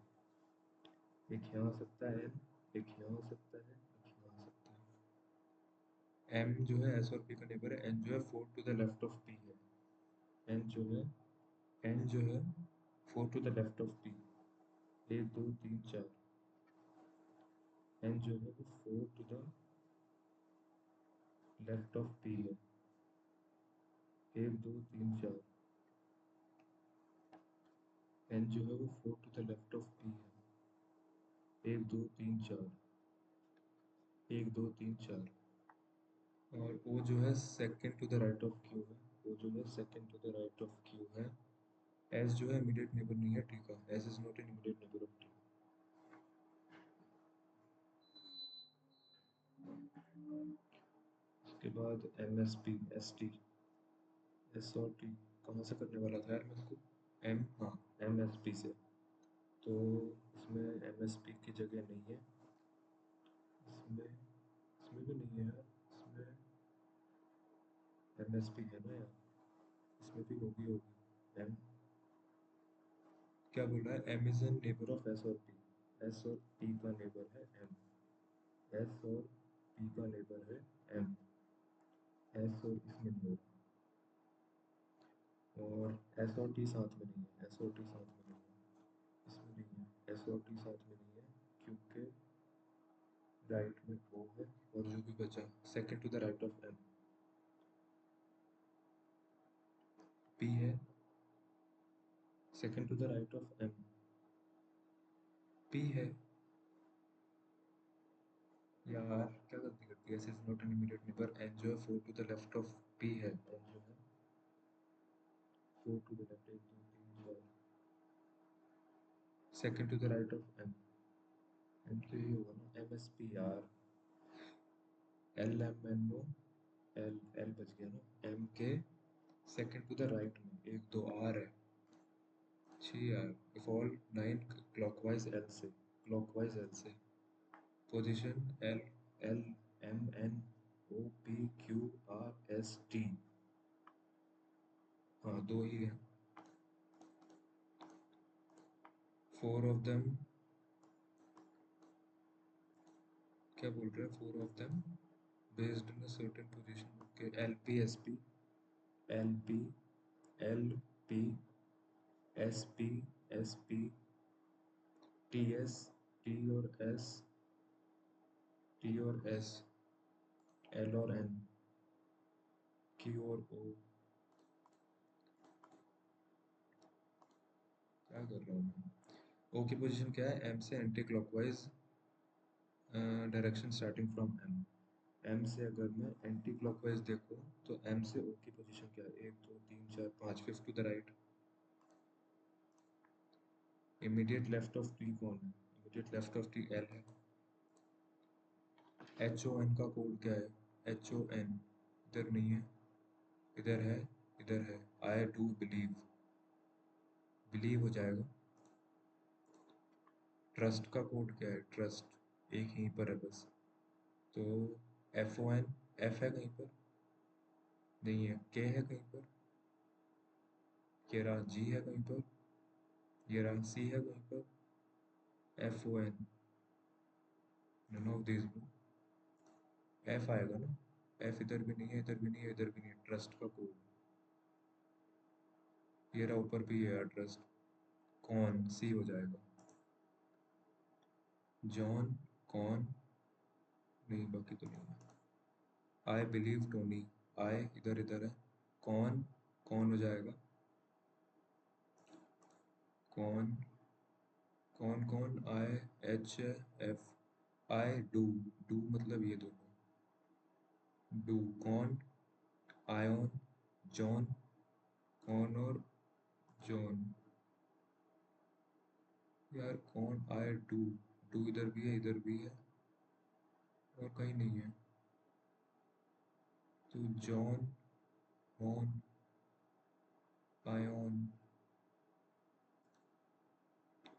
एक यहाँ आ सकता है N, एक यहाँ आ सकता है, एक यहाँ आ सकता है। M जो है S और P का नेबर है। N जो है 4 to the left of P है। N जो है N जो है 4 to the left of P। 1 2 3 4। N जो है वो 4 to the left of P है। 1 2 3 4। N जो है वो 4 to the left of P है। 1 2 3 4, 1 2 3 4। और O जो है second to the right of Q है। O जो है second to the right of Q है। S जो है इमीडिएट नेबर नहीं है T का। S is not an immediate neighbour of T। उसके बाद MSP, ST, S और T कहाँ से करने वाला था यार मेरे को? M, हाँ, MSP से। तो इसमें MSP की जगह नहीं है, इसमें इसमें भी नहीं है यार। इसमें MSP है ना यार, इसमें भी होगी। M क्या बोल रहा है? M is an neighbour of S और P। S और P का नेबर है M। S और P का नेबर है M। S और इसमें नहीं होगा, और S और T साथ में नहीं है। S और T साथ में नहीं है, इसमें नहीं है। S और T साथ में नहीं है क्योंकि राइट में O है, और जो भी बचा second to the right of M P है। Second to the right of M P है। यार क्या गलती करती है? S is not an immediate neighbour. N जो है 4 to the left of P है। N जो है 4 टू द लेफ्ट, 1 2 second to the right of M, M तो ये होगा ना, M S P R, L M N O, L L बच गया ना, एम के सेकंड टू द राइट में एक दो आर है, छी यार, फॉल 9 क्लॉकवाइज एल से, क्लॉकवाइज एल से, position L, L M N O P Q R S T, हाँ दो ही है, फोर ऑफ देम, क्या बोल रहे हैं, four of them based in a certain position, okay, L P S P, L P, L P, S P, S P, T S, T और S, T और S, L और N, Q और ओ, क्या कर रहा हूँ मैं, ओ की पोजीशन क्या है, एम से anti clockwise direction starting from M, M से अगर मैं एंटी क्लॉकवाइज देखूँ तो एम से ओ की पोजीशन क्या है, एक दो तीन चार पाँच, fifth to the right, immediate left of T कौन है, immediate left of T L है, एच ओ एन का कोड क्या है, एच ओ एन इधर नहीं है, इधर है, इधर है, आई डू बिलीव, बिलीव हो जाएगा, ट्रस्ट का कोड क्या है, ट्रस्ट एक यहीं पर है बस, तो एफ ओ एन, एफ है कहीं पर नहीं है, के है कहीं पर, ये रहा जी है कहीं पर, ये रहा सी है कहीं पर, F O N, none of this, F आएगा ना, एफ इधर भी नहीं है, इधर भी नहीं है, इधर भी नहीं है, ट्रस्ट का कोड, ये रहा ऊपर भी है ट्रस्ट, कौन सी हो जाएगा, जॉन, कौन, नहीं बाकी तो नहीं है, आई बिलीव टोनी, आई इधर इधर है, कौन, कौन हो जाएगा, कौन, कौन कौन, I H F, I do, do मतलब ये दोनों, डू, कौन, आयोन, जॉन, कौन और जॉन, यार कौन, आई डू, डू इधर भी है, इधर भी है और कहीं नहीं है, तो जॉन, कौन, आयोन,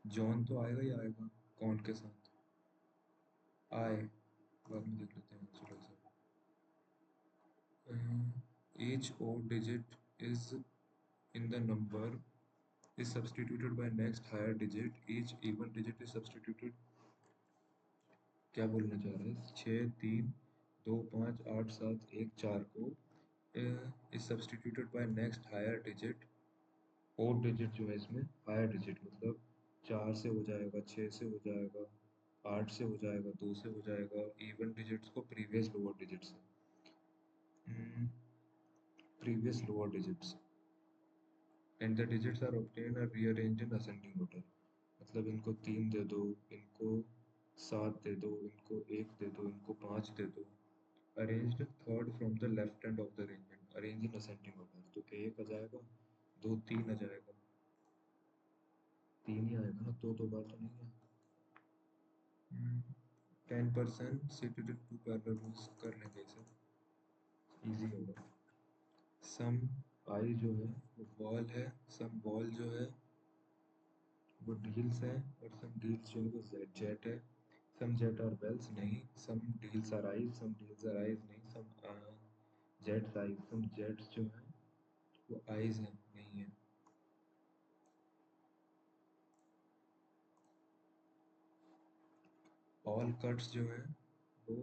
जॉन तो आएगा ही आएगा कौन के साथ, आए, बाद में देख लेते हैं, चलो सब, each odd digit is in the number is substituted by next higher digit, each even digit is substituted, क्या बोलना चाह रहा है, छः तीन दो पाँच आठ सात एक चार को is substituted by next higher digit, और डिजिट जो है इसमें हायर डिजिट मतलब चार से हो जाएगा, छः से हो जाएगा, आठ से हो जाएगा, दो से हो जाएगा, इवन डिजिट्स को प्रीवियस लोअर डिजिट से, previous lower digits, and the digits are obtained और रीअरेंज्ड इन असेंडिंग ऑर्डर, मतलब इनको तीन दे दो, इनको सात दे दो, इनको एक दे दो, इनको पाँच दे दो, arranged third from the left end of the arrangement, arrange in ascending order, तो एक आ जाएगा, दो तीन आ जाएगा, तीन ही आएगा ना, दो दो बार तो नहीं है, 10% seated in two parallel rows कर लेंगे इसे, इजी होगा, सम आई जो है वो बॉल है, सम बॉल जो है वो डील्स है, और सम डील्स जो है वो जेड जेट है, सम जेट आर वेल्स नहीं, some deals are eyes, some deals are eyes नहीं, some jets eyes, some jets जो है वो आइज है नहीं है, ऑल कट्स जो है वो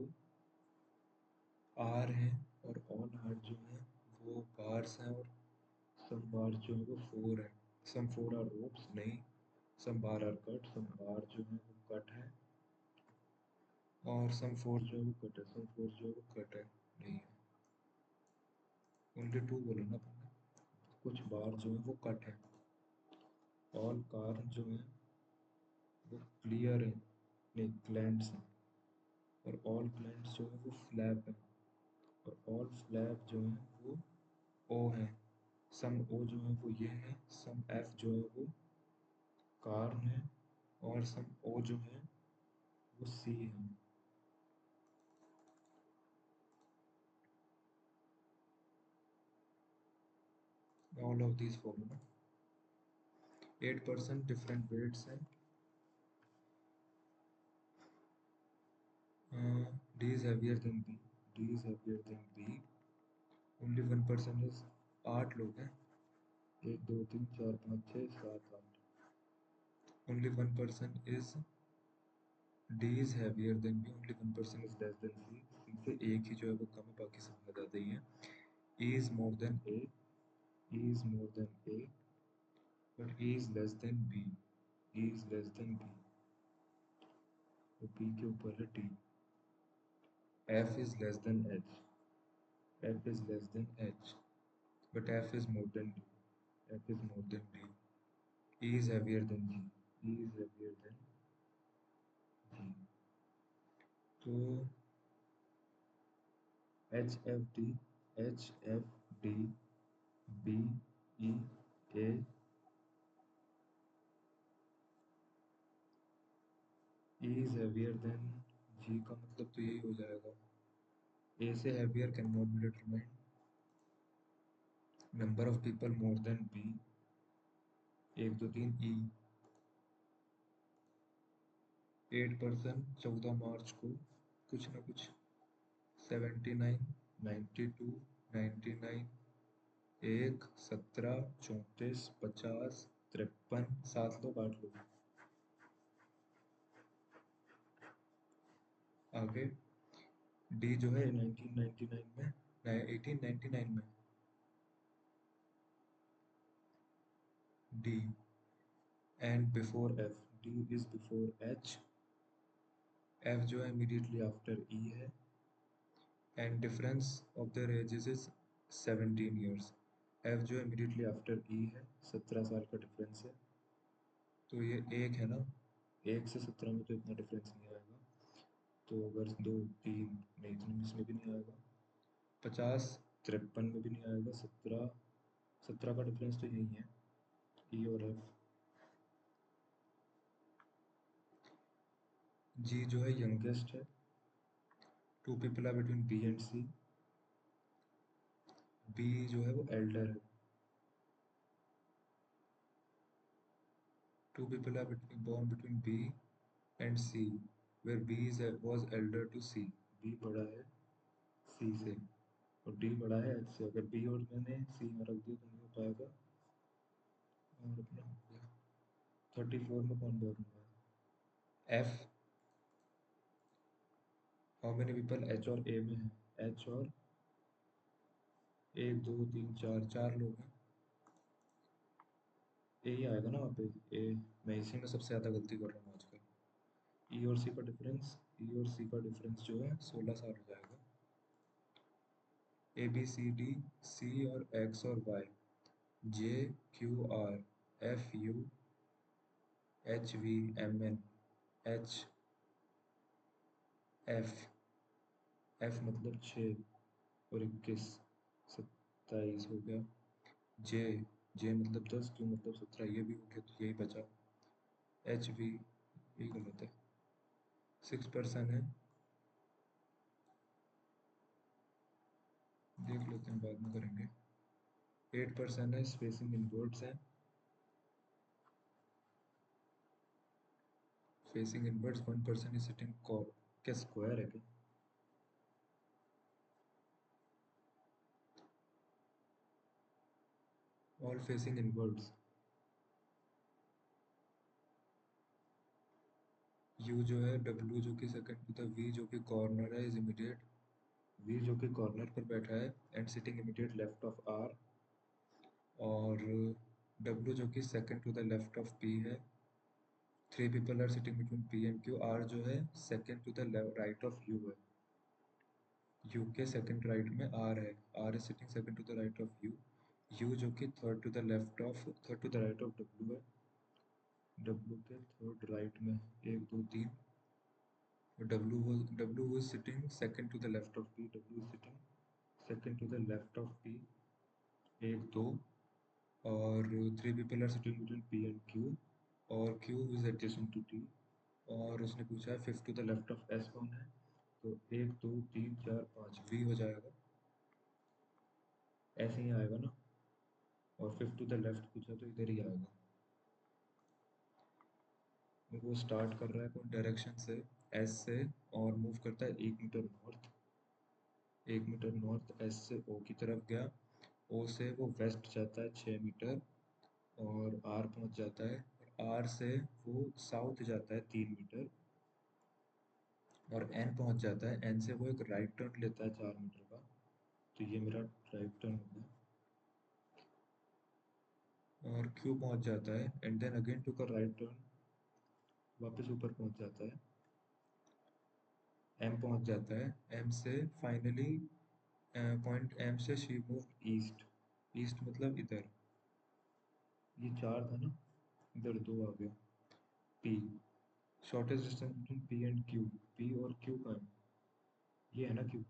आर हैं, और ऑल आर जो है वो बार्स हैं, और सम बार जो है वो फोर है, सम फोर आर रोप्स नहीं, सम बार आर कट, सम बार जो है वो कट है, और सम फोर जो है वो कट है, सम फोर जो है वो कट है नहीं है, ओनली टू बोला ना आपने, कुछ बार जो है वो कट है, ऑल कार जो है वो क्लियर है नहीं क्लैंड्स हैं, और ऑल क्लैंड्स जो है वो फ्लैप है, और ऑल फ्लैप जो है वो ओ है, सम ओ जो है वो ये है, सम एफ जो है वो कार्न है, और सम ओ जो है वो सी है। ऑल ऑफ दीज फॉलो ना। 8% डिफरेंट वेट्स हैं। D is heavier than B, D is heavier than B. Only 1% is, 8 लोग हैं, 1 2 3 4 5 6 7 8। Only 1% is, D is heavier than B, only 1% is less than C, C से एक ही जो है वो कम है, बाकी सब ज़्यादा ही है। E is more than A, E is more than A, but E is less than B, E is less than B, तो बी के ऊपर है D. F is less than H, F is less than H, but F is more than D, F is more than D. E is heavier than G, E is heavier than G. तो H F D, H F D, B E A, E is heavier than G का मतलब तो यही हो जाएगा। A से heavier cannot be determined. Number of people more than B, 1 2 3 E. 8% 14 मार्च को कुछ ना कुछ 79, 92, 99, 1 17 34 50 53, 7 लोग 8 लोग। आगे डी जो है 1999 में, 1899 में D, and before F, D is before H, F जो है इमीडिएटली आफ्टर ई है, and difference of their edges is 17 years. F जो है इमीडिएटली आफ्टर ई है, 17 साल का डिफरेंस है। तो ये एक है ना, 1 से 17 में तो इतना डिफरेंस नहीं आएगा, तो अगर 2 3 नहीं, इतने इसमें भी नहीं आएगा। 50 53 में भी नहीं आएगा। 17 का डिफरेंस तो यही है, ई और एफ। जी जो है यंगेस्ट है, 2 people are between B and C. B जो है वो एल्डर है, 2 people are born between B and C, where B was elder to C. B बड़ा है C से और D बड़ा है H से। अगर B और मैंने C में रख दिया तो नहीं हो पाएगा, और अपना हो गया। 34 में कौन बॉर्न हुआ है? F। How many people H और A में है? H और 1 2 3 4, 4 लोग हैं। ए ही आएगा ना वहाँ पे, ए। मैं इसी में सबसे ज़्यादा गलती कर रहा हूँ आजकल। ई और सी का डिफरेंस, ई और सी का डिफरेंस जो है 16 साल हो जाएगा। ए बी सी डी, सी और एक्स और Y, J Q R, F U, H V M N, H F, F मतलब 6 और 21 27 हो गया। जे, जे मतलब 10, क्यू मतलब 17, ये भी हो गया, तो यही बचा। एच वी ये गलत है, 6% है, देख लेते हैं बाद में करेंगे। 8% है, स्पेसिंग इनवर्ड्स है, फेसिंग इनवर्ड्स। 1% इज सिटिंग कॉर, क्या स्क्वायर है क्या? All facing inwards. यू जो है, डब्ल्यू जो कि सेकंड टू द वी जो कि कॉर्नर है, इज इमीडिएट, वी जो कि कॉर्नर पर बैठा है and sitting immediate left of R, और डब्ल्यू जो कि second to the left of P है। 3 people are sitting between P and Q. R जो है second to the right of U है, यू के सेकंड राइट में आर है, R is sitting second to the right of U. U जो कि third to the left of, third to the right of W है, W के third right में 1 2 3। W is sitting second to the left of P. W is sitting second to the left of P. 1 2 और three people are sitting between P and Q और Q is adjacent to T. और उसने पूछा है fifth to the left of S कौन है, तो एक दो तीन चार पाँच वी हो जाएगा, ऐसे ही आएगा ना। और फिफ्थ टू द लेफ्ट पूछा तो इधर ही आएगा। वो स्टार्ट कर रहा है कौन डायरेक्शन से, एस से, और मूव करता है 1 metre north. 1 metre north S से ओ की तरफ गया। ओ से वो वेस्ट जाता है 6 मीटर और आर पहुंच जाता है। और आर से वो साउथ जाता है 3 मीटर और एन पहुंच जाता है। एन से वो एक राइट टर्न लेता है 4 मीटर का, तो ये मेरा राइट टर्न हो गया। और क्यू पहुंच जाता है एंड देन अगेन टू का राइट टर्न, वापस ऊपर पहुंच जाता है। एम पहुंच जाता है। एम से फाइनली पॉइंट एम से शी मूव ईस्ट। ईस्ट मतलब इधर, ये चार था ना, इधर दो आ गया। P, shortest distance between P and Q. P और क्यू का है, ये है ना क्यू।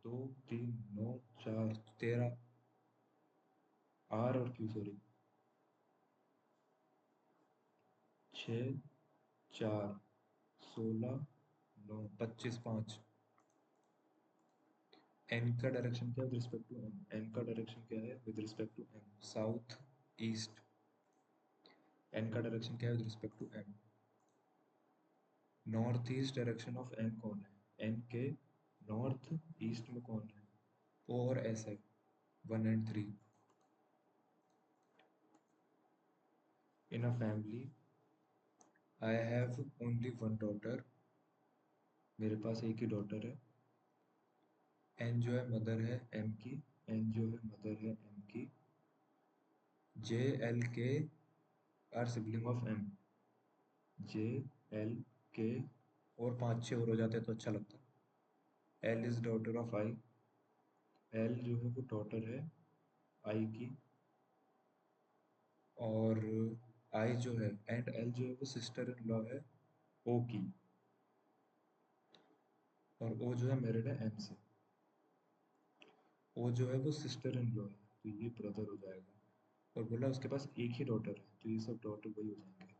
2 3 9 4 13, आर और क्यू सॉरी, 6 4 16 9 25 5। एन का डायरेक्शन क्या है with respect to M, N का डायरेक्शन क्या है with respect to M, south east. N का डायरेक्शन क्या है with respect to M, north east direction of N कौन है, एन के नॉर्थ ईस्ट में कौन है, ओ और एस है, 1 and 3। In a family I have only one daughter, मेरे पास एक ही डॉटर है। एन जो है मदर है एम की, एन जो है मदर है एम की। J L K R sibling of M, J L K, और 5 6 और हो जाते हैं तो अच्छा लगता है। L is daughter of I, L जो है वो डॉटर है आई की। और आई जो है एंड एल जो है वो सिस्टर इन लॉ है ओ की। और ओ जो है मैरिड है एम से। ओ जो है वो सिस्टर इन लॉ है, तो ये ब्रदर हो जाएगा। और बोला उसके पास एक ही डॉटर है, तो ये सब डॉटर वही हो जाएंगे।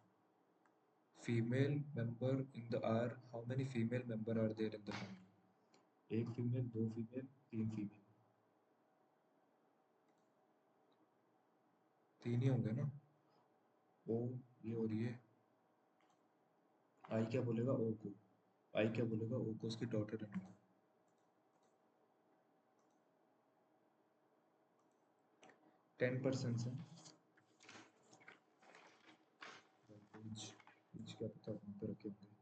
Female member in the R, how many female member are there in the family, एक फीमेल, दो फीमेल, तीन फीमेल, तीन ही होंगे ना। ओ ये और ये, आई क्या बोलेगा ओ को, आई क्या बोलेगा ओ को उसकी डॉटर इन लॉ। 10% है। पेज क्या पता कहाँ पे रखे होंगे।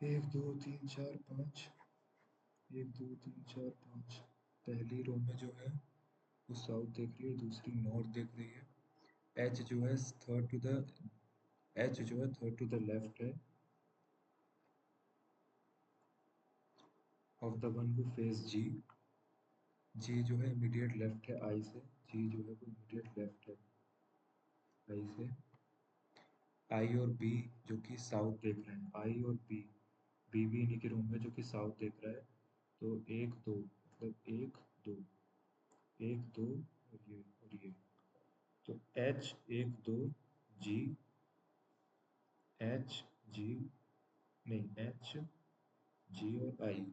1 2 3 4 5, 1 2 3 4 5। पहली रो में जो है वो साउथ देख रही है, दूसरी नॉर्थ देख रही है। एच जो है थर्ड टू द, एच जो है थर्ड टू द लेफ्ट है of the one who face G. G जो है इमीडिएट लेफ्ट है आई से, जी जो है वो इमीडिएट लेफ्ट है आई से। आई और बी जो कि साउथ देख रहे हैं, आई और बी, बी भी इन्हीं के रूम में जो कि साउथ देख रहा है। तो 1 2 मतलब 1 2, 1 2 और ये तो एच 1 2 जी, एच जी, नहीं एच जी और आई,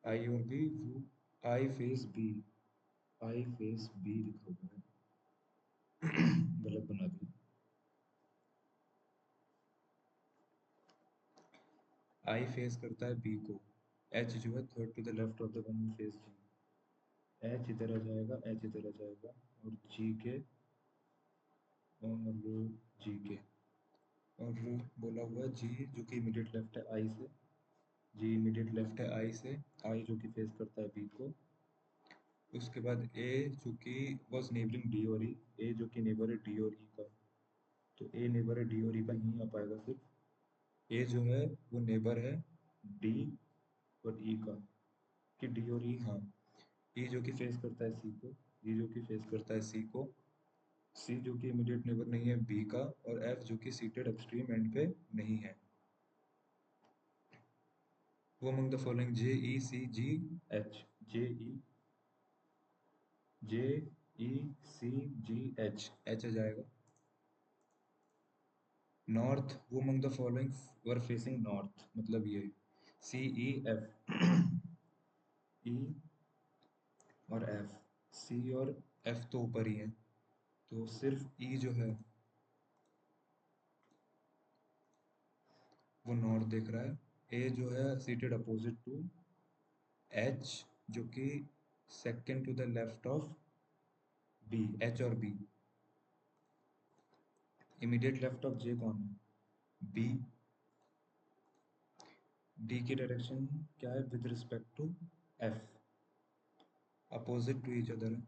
आई और बी वो, I face B, I face B लिखा हुआ है गलत बना दिया। आई फेस करता है बी को, एच जो है third to the left of the one face G. H इधर आ जाएगा, एच इधर आ जाएगा, और जी के, और जी के, और बोला हुआ जी जो कि इमीडिएट लेफ्ट है आई से, जी इमीडिएट लेफ्ट है आई से, आई जो कि फेस करता है बी को। उसके बाद ए जो कि वॉज नेबरिंग डी और ई, ए जो कि नेबर है डी और ई का, तो ए नेबर है डी और ई का यहीं आ पाएगा सिर्फ। ए जो है वो नेबर है डी और ई का, कि डी और ई, हाँ। ई जो कि फेस करता है सी को, ई जो कि फेस करता है सी को, सी जो कि इमीडिएट नेबर नहीं है बी का, और एफ जो कि सीटेड अपस्ट्रीम एंड पे नहीं है। वो among the following J E C G H, J E JECGH आ जाएगा। नॉर्थ, वो among the following were facing north, मतलब ये CEF। E और F, C और F तो ऊपर ही है, तो सिर्फ E जो है वो नॉर्थ देख रहा है। A जो है सीटेड अपोजिट टू H, जो कि second to the left of B, H और B। Immediate left of J कौन है? B। D की डायरेक्शन क्या है with respect to F? Opposite to each other है।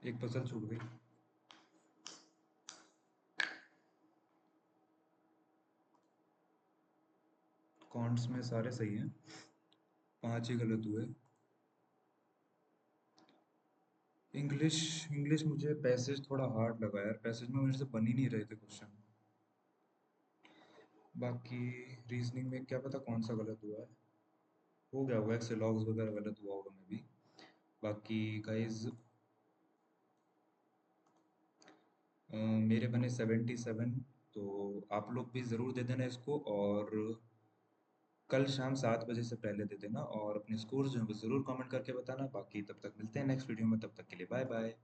एक पजल छूट गई। कॉन्ट्स में सारे सही हैं, 5 ही गलत हुए। इंग्लिश, इंग्लिश मुझे पैसेज थोड़ा हार्ड लगा यार, पैसेज में मेरे से बन ही नहीं रहे थे क्वेश्चन। बाकी रीजनिंग में क्या पता कौन सा गलत हुआ है, हो गया होगा, एक्सेलॉग्स वगैरह गलत हुआ होगा मे बी। बाकी गाइज मेरे बने 77, तो आप लोग भी ज़रूर दे देना इसको, और कल शाम 7 बजे से पहले दे देना, और अपने स्कोर्स जो है वो ज़रूर कमेंट करके बताना। बाकी तब तक मिलते हैं नेक्स्ट वीडियो में, तब तक के लिए बाय बाय।